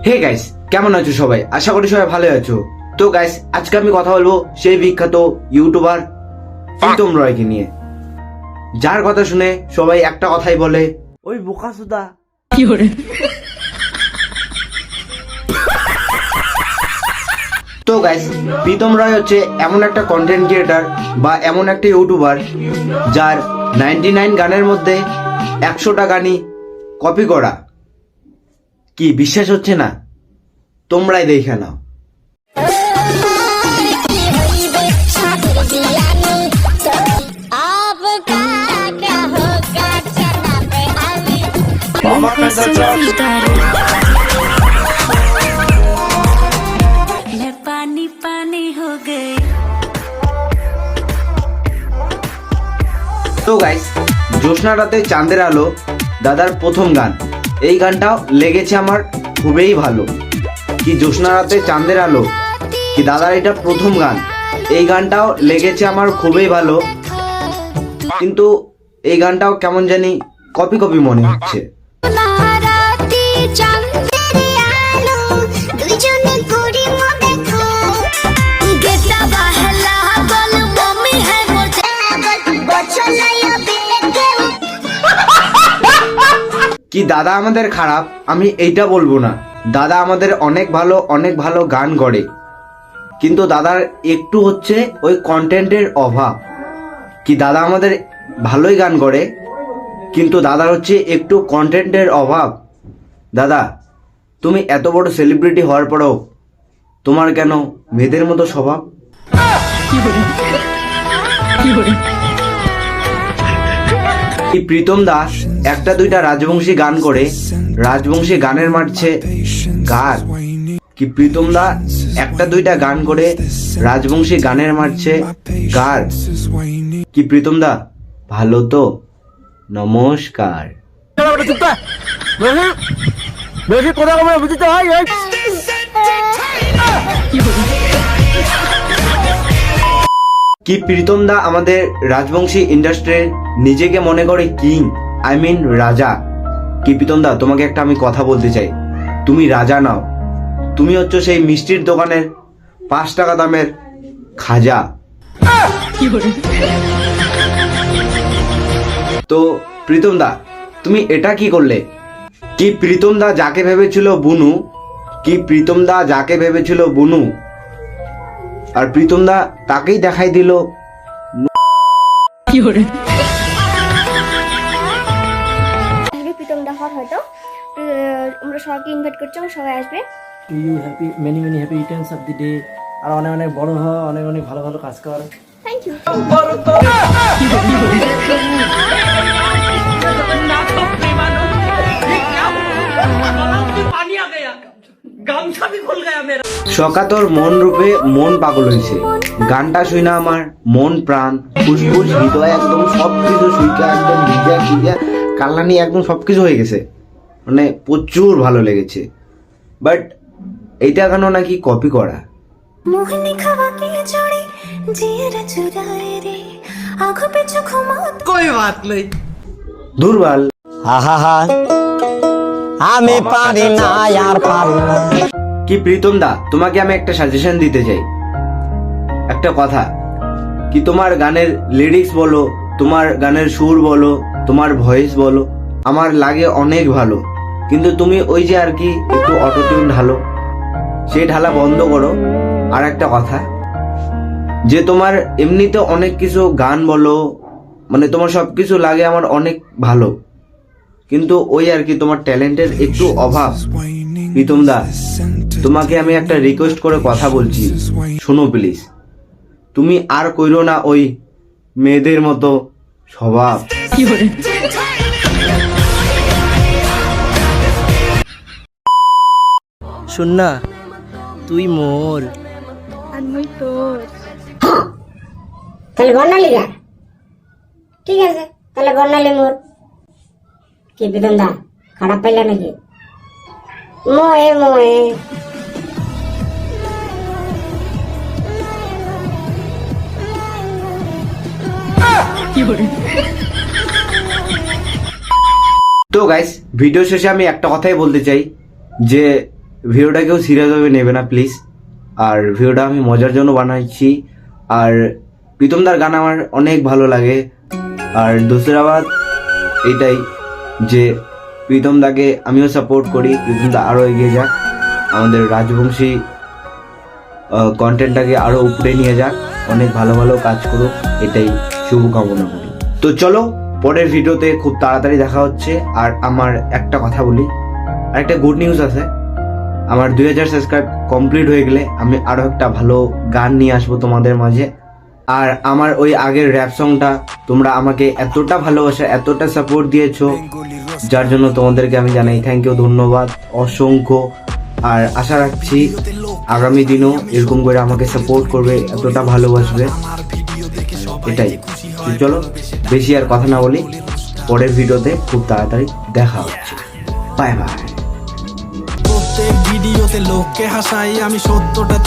Hey guys, কেমন আছো সবাই? আশা করি সবাই ভালো আছো। তো গাইস, আজকে আমি কথা বলবো সেই বিখ্যাত ইউটিউবার প্রীতম রয়কে নিয়ে, যার কথা শুনে সবাই একটা কথাই বলে, ওই বোকাচোদা। তো গাইস, প্রীতম রয় হচ্ছে এমন একটা কন্টেন্ট ক্রিয়েটার বা এমন একটা ইউটিউবার যার 99 গানের মধ্যে 100টা গানই কপি করা। কি বিশ্বাস হচ্ছে না? তোমরাই দেখে নাও। पानी पानी हो गए। তো গাইস, জ্যোৎস্না রাতে চাঁদের আলো দাদার প্রথম গান, এই গানটাও লেগেছে আমার খুবই ভালো। কি জ্যোৎস্না রাতে চাঁদের আলো, কি দাদার এটা প্রথম গান, এই গানটাও লেগেছে আমার খুবই ভালো। কিন্তু এই গানটাও কেমন জানি কপি কপি মনে হচ্ছে। কি দাদা আমাদের খারাপ আমি এইটা বলবো না, দাদা আমাদের অনেক ভালো গান করে, কিন্তু দাদার একটু হচ্ছে ওই কন্টেন্টের অভাব। কি দাদা আমাদের ভালোই গান করে, কিন্তু দাদার হচ্ছে একটু কন্টেন্টের অভাব। দাদা, তুমি এত বড় সেলিব্রিটি হওয়ার পরেও তোমার কেন মেয়েদের মতো স্বভাব? এই প্রীতম দা একটা দুইটা রাজবংশী গান করে রাজবংশী গানের মারছে গান। কি প্রীতম দা একটা দুইটা গান করে রাজবংশী গানের মারছে গান। কি প্রীতম দা ভালো তো? নমস্কার। কি প্রীতম দা আমাদের রাজবংশী ইন্ডাস্ট্রির নিজেকে মনে করে কিং, আই মিন রাজা। কি প্রীতম দা, তোমাকে একটা আমি কথা বলতে চাই, তুমি রাজা নাও, তুমি হচ্ছে সেই মিষ্টির দোকানের 5 টাকা দামের খাজা। তো প্রীতম দা তুমি এটা কি করলে? কি প্রীতম দা যাকে ভেবেছিল বুনু, কি প্রীতম দা যাকে ভেবেছিল বুনু, আর প্রীতম দা তাকেই দেখাই দিল। প্রীতম দা হয়তো আমরা সবাইকে ইনভাইট করছি, সবাই আসবে। You happy many many happy returns of the day. আর অনেক অনেক বড় হ, অনেক অনেক ভালো ভালো কাজ কর। Thank you. সকাতর মন রূপে মন পাগল হয়েছে, গানটা শুই না আমার মন প্রাণ ফুসফুস হৃদয় একদম সবকিছু শুইকা একদম ভিজা ভিজা কাল্লানি একদম সবকিছু হয়ে গেছে, মানে প্রচুর ভালো লেগেছে। বাট এইটা কেন নাকি কপি করা। দুর্বল। আমি পারি না আর পারি না। কি প্রীতম দা তোমাকে আমি একটা সাজেশন দিতে চাই, একটা কথা। কি তোমার গানের লিরিক্স বলো, তোমার গানের সুর বলো, তোমার ভয়েস বলো, আমার লাগে অনেক ভালো, কিন্তু তুমি ওই যে আর কি একটু অটোটিউন ঢালো, সেই ঢালা বন্ধ করো। আর একটা কথা, যে তোমার এমনিতে অনেক কিছু গান বলো, মানে তোমার সবকিছু লাগে আমার অনেক ভালো, কিন্তু ওই আর কি তোমার ট্যালেন্টের একটু অভাব। প্রীতম দা তোমাকে আমি একটা রিকোয়েস্ট করে কথা বলছি, শোনো প্লিজ, তুমি আর কইরো না ওই মেয়েদের মতো স্বভাব। শোন না, তুই মোর আমি তোর। তাহলে বর্ণালী গা, ঠিক আছে, তাহলে বর্ণালী মোর। কি প্রীতম দা খারাপ পাইলা নাকি? মোয়ে মোয়ে তো গাইস, ভিডিও শেষে আমি একটা কথাই বলতে চাই যে ভিডিওটাকেও সিরিয়াসভাবে নেবে না প্লিজ। আর ভিডিওটা আমি মজার জন্য বানাচ্ছি। আর প্রীতমদার গান আমার অনেক ভালো লাগে। আর দূসরা বাত এটাই যে প্রীতমদাকে আমিও সাপোর্ট করি, প্রীতমদা আরও এগিয়ে যাক, আমাদের রাজবংশী কন্টেন্টটাকে আরও উপরে নিয়ে যাক, অনেক ভালো ভালো কাজ করুক, এটাই শুভকামনা করি। তো চলো পরের ভিডিওতে খুব তাড়াতাড়ি দেখা হচ্ছে। আর আমার একটা কথা বলি, আর একটা গুড নিউজ আছে, আমার 2000 সাবস্ক্রাইব কমপ্লিট হয়ে গেলে আমি আরও একটা ভালো গান নিয়ে আসবো তোমাদের মাঝে। আর আমার ওই আগের র্যাপ সংটা তোমরা আমাকে এতটা ভালোবাসা, এতটা সাপোর্ট দিয়েছো, যার জন্য তোমাদেরকে আমি জানাই থ্যাংক ইউ, ধন্যবাদ অসংখ্য। আর আশা রাখছি আগামী দিনও এরকম করে আমাকে সাপোর্ট করবে, এতটা ভালোবাসবে, এটাই। তো চলো বেশি আর কথা না বলি, পরের ভিডিওতে খুব তাড়াতাড়ি দেখা হচ্ছে। Bye bye. প্রত্যেক ভিডিওতে লোককে হাসাই আমি, সত্যটা